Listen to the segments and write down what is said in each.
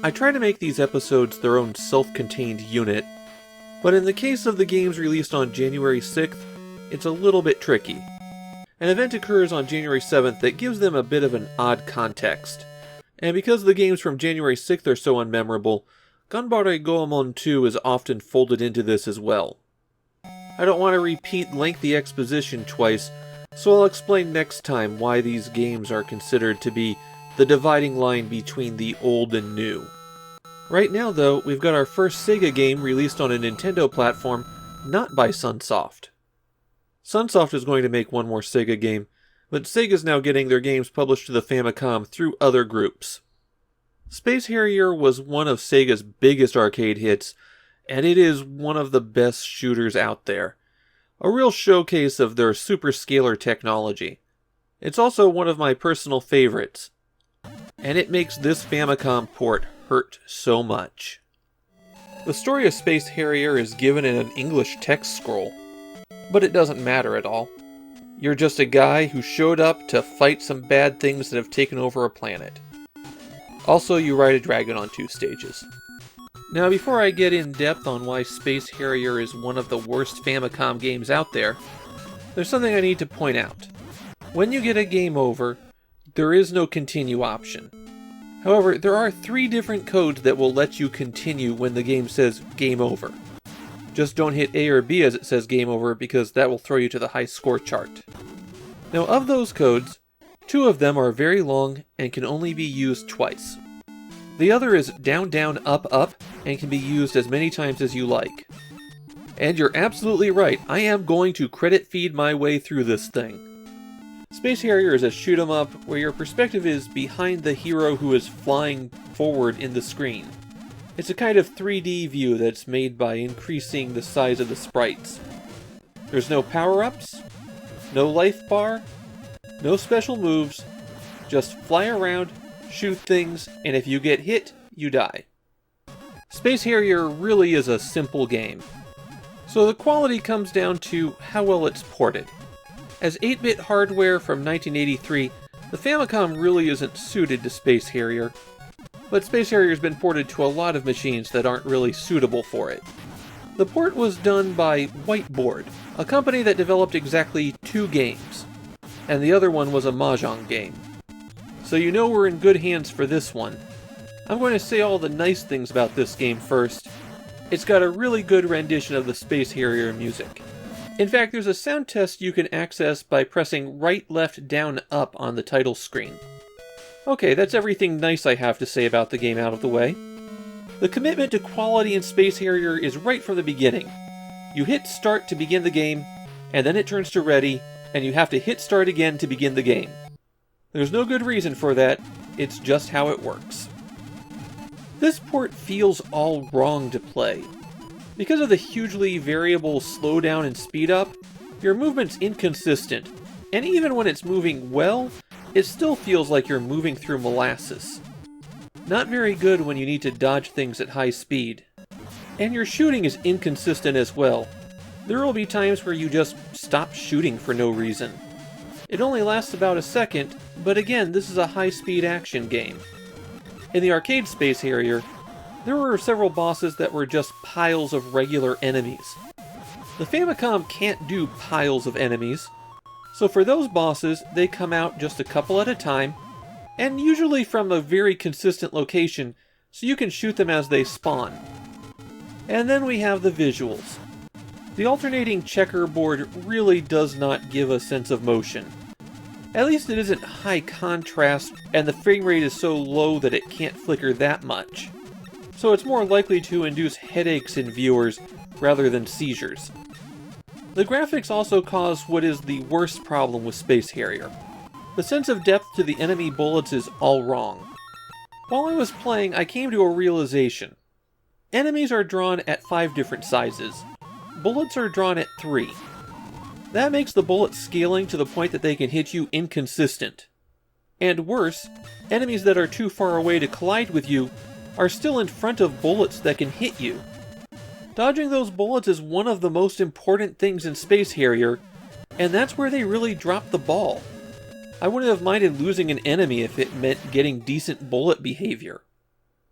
I try to make these episodes their own self-contained unit, but in the case of the games released on January 6th, it's a little bit tricky. An event occurs on January 7th that gives them a bit of an odd context, and because the games from January 6th are so unmemorable, Ganbare Goemon 2 is often folded into this as well. I don't want to repeat lengthy exposition twice, so I'll explain next time why these games are considered to be the dividing line between the old and new. Right now though, we've got our first Sega game released on a Nintendo platform not by Sunsoft. Sunsoft is going to make one more Sega game, but Sega's now getting their games published to the Famicom through other groups. Space Harrier was one of Sega's biggest arcade hits, and it is one of the best shooters out there. A real showcase of their superscalar technology. It's also one of my personal favorites, and it makes this Famicom port hurt so much. The story of Space Harrier is given in an English text scroll, but it doesn't matter at all. You're just a guy who showed up to fight some bad things that have taken over a planet. Also, you ride a dragon on 2 stages. Now, before I get in depth on why Space Harrier is one of the worst Famicom games out there, there's something I need to point out. When you get a game over, there is no continue option. However, there are 3 different codes that will let you continue when the game says game over. Just don't hit A or B as it says game over, because that will throw you to the high score chart. Now, of those codes, 2 of them are very long and can only be used twice. The other is down down up up and can be used as many times as you like. And you're absolutely right, I am going to credit feed my way through this thing. Space Harrier is a shoot 'em up where your perspective is behind the hero who is flying forward in the screen. It's a kind of 3D view that's made by increasing the size of the sprites. There's no power-ups, no life bar, no special moves, just fly around, shoot things, and if you get hit, you die. Space Harrier really is a simple game. So the quality comes down to how well it's ported. As 8-bit hardware from 1983, the Famicom really isn't suited to Space Harrier, but Space Harrier's been ported to a lot of machines that aren't really suitable for it. The port was done by Whiteboard, a company that developed exactly 2 games, and the other one was a Mahjong game. So you know we're in good hands for this one. I'm going to say all the nice things about this game first. It's got a really good rendition of the Space Harrier music. In fact, there's a sound test you can access by pressing right, left, down, up on the title screen. Okay, that's everything nice I have to say about the game out of the way. The commitment to quality in Space Harrier is right from the beginning. You hit start to begin the game, and then it turns to ready, and you have to hit start again to begin the game. There's no good reason for that, it's just how it works. This port feels all wrong to play. Because of the hugely variable slowdown and speed up, your movement's inconsistent, and even when it's moving well, it still feels like you're moving through molasses. Not very good when you need to dodge things at high speed. And your shooting is inconsistent as well. There will be times where you just stop shooting for no reason. It only lasts about a second, but again, this is a high-speed action game. In the arcade Space Harrier, there were several bosses that were just piles of regular enemies. The Famicom can't do piles of enemies, so for those bosses, they come out just a couple at a time, and usually from a very consistent location, so you can shoot them as they spawn. And then we have the visuals. The alternating checkerboard really does not give a sense of motion. At least it isn't high contrast, and the frame rate is so low that it can't flicker that much. So it's more likely to induce headaches in viewers rather than seizures. The graphics also cause what is the worst problem with Space Harrier. The sense of depth to the enemy bullets is all wrong. While I was playing, I came to a realization. Enemies are drawn at 5 different sizes. Bullets are drawn at 3. That makes the bullet scaling to the point that they can hit you inconsistent. And worse, enemies that are too far away to collide with you are still in front of bullets that can hit you. Dodging those bullets is one of the most important things in Space Harrier, and that's where they really dropped the ball. I wouldn't have minded losing an enemy if it meant getting decent bullet behavior.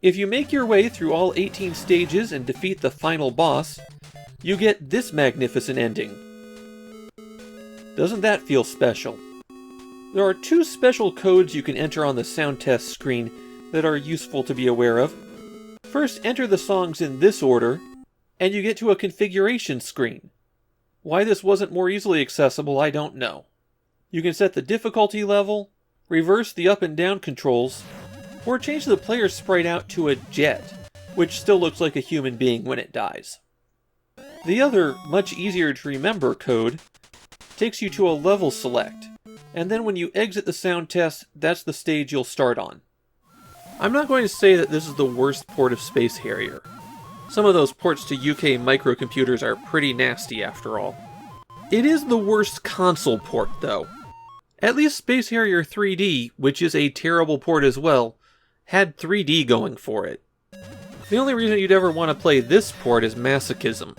If you make your way through all 18 stages and defeat the final boss, you get this magnificent ending. Doesn't that feel special? There are 2 special codes you can enter on the sound test screen that are useful to be aware of. First, enter the songs in this order, and you get to a configuration screen. Why this wasn't more easily accessible, I don't know. You can set the difficulty level, reverse the up and down controls, or change the player's sprite out to a jet, which still looks like a human being when it dies. The other, much easier to remember code takes you to a level select, and then when you exit the sound test, that's the stage you'll start on. I'm not going to say that this is the worst port of Space Harrier. Some of those ports to UK microcomputers are pretty nasty after all. It is the worst console port though. At least Space Harrier 3D, which is a terrible port as well, had 3D going for it. The only reason you'd ever want to play this port is masochism.